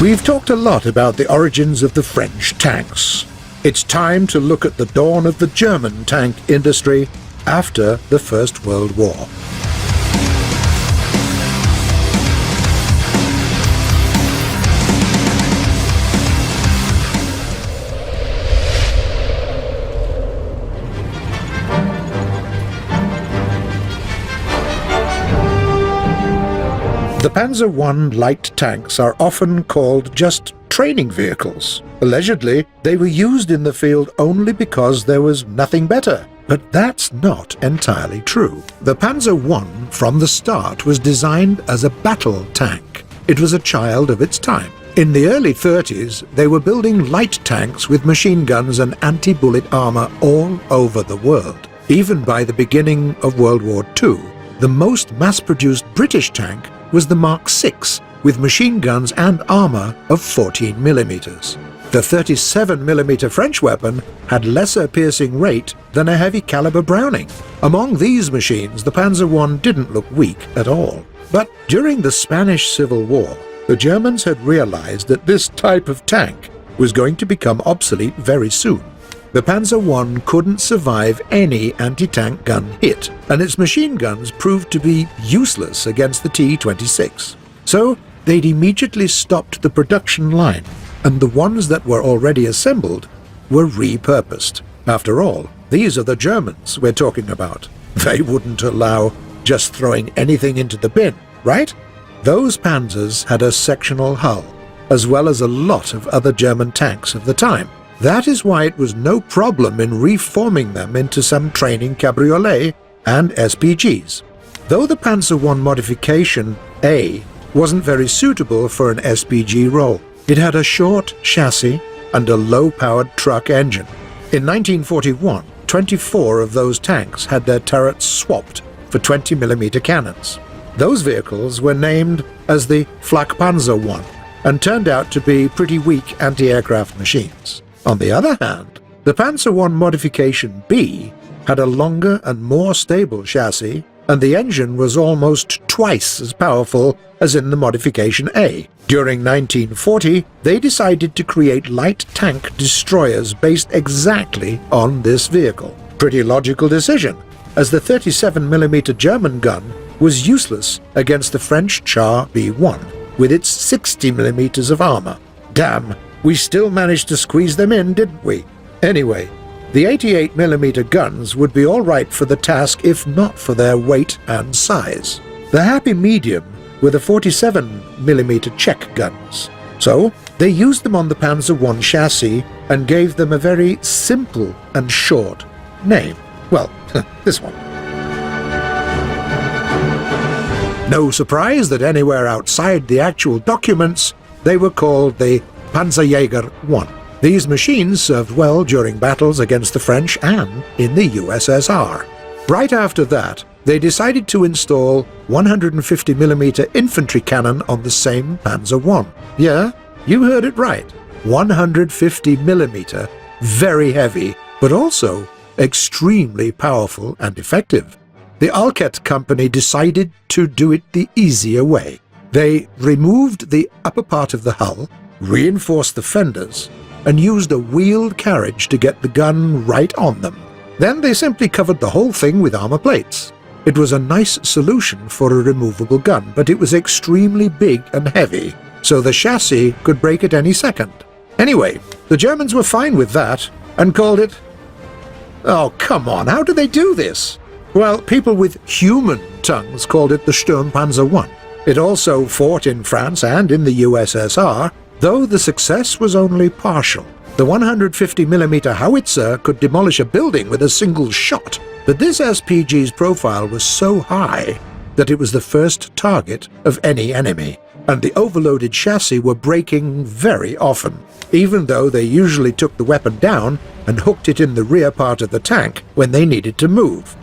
We've talked a lot about the origins of the French tanks. It's time to look at the dawn of the German tank industry after the First World War. The Panzer I light tanks are often called just training vehicles. Allegedly, they were used in the field only because there was nothing better. But that's not entirely true. The Panzer I, from the start, was designed as a battle tank. It was a child of its time. In the early 30s, they were building light tanks with machine guns and anti-bullet armor all over the world. Even by the beginning of World War II, the most mass-produced British tank was the Mark VI, with machine guns and armor of 14mm. The 37mm French weapon had lesser piercing rate than a heavy-caliber Browning. Among these machines, the Panzer I didn't look weak at all. But during the Spanish Civil War, the Germans had realized that this type of tank was going to become obsolete very soon. The Panzer I couldn't survive any anti-tank gun hit, and its machine guns proved to be useless against the T-26. So they'd immediately stopped the production line, and the ones that were already assembled were repurposed. After all, these are the Germans we're talking about. They wouldn't allow just throwing anything into the bin, right? Those Panzers had a sectional hull, as well as a lot of other German tanks of the time. That is why it was no problem in reforming them into some training cabriolet and SPGs. Though the Panzer I Modification A wasn't very suitable for an SPG role, it had a short chassis and a low-powered truck engine. In 1941, 24 of those tanks had their turrets swapped for 20mm cannons. Those vehicles were named as the Flakpanzer I and turned out to be pretty weak anti-aircraft machines. On the other hand, the Panzer I Modification B had a longer and more stable chassis, and the engine was almost twice as powerful as in the Modification A. During 1940, they decided to create light tank destroyers based exactly on this vehicle. Pretty logical decision, as the 37mm German gun was useless against the French Char B1 with its 60mm of armor. Damn, we still managed to squeeze them in, didn't we? Anyway, the 88mm guns would be all right for the task if not for their weight and size. The happy medium were the 47mm Czech guns. So they used them on the Panzer I chassis and gave them a very simple and short name. Well, this one. No surprise that anywhere outside the actual documents, they were called the Panzerjäger I. These machines served well during battles against the French and in the USSR. Right after that, they decided to install 150mm infantry cannon on the same Panzer I. Yeah, you heard it right. 150mm, very heavy, but also extremely powerful and effective. The Alket company decided to do it the easier way. They removed the upper part of the hull, reinforced the fenders, and used a wheeled carriage to get the gun right on them. Then they simply covered the whole thing with armor plates. It was a nice solution for a removable gun, but it was extremely big and heavy, so the chassis could break at any second. Anyway, the Germans were fine with that and called it... Oh, come on, how did they do this? Well, people with human tongues called it the Sturmpanzer I. It also fought in France and in the USSR, though the success was only partial. The 150mm howitzer could demolish a building with a single shot, but this SPG's profile was so high that it was the first target of any enemy, and the overloaded chassis were breaking very often, even though they usually took the weapon down and hooked it in the rear part of the tank when they needed to move.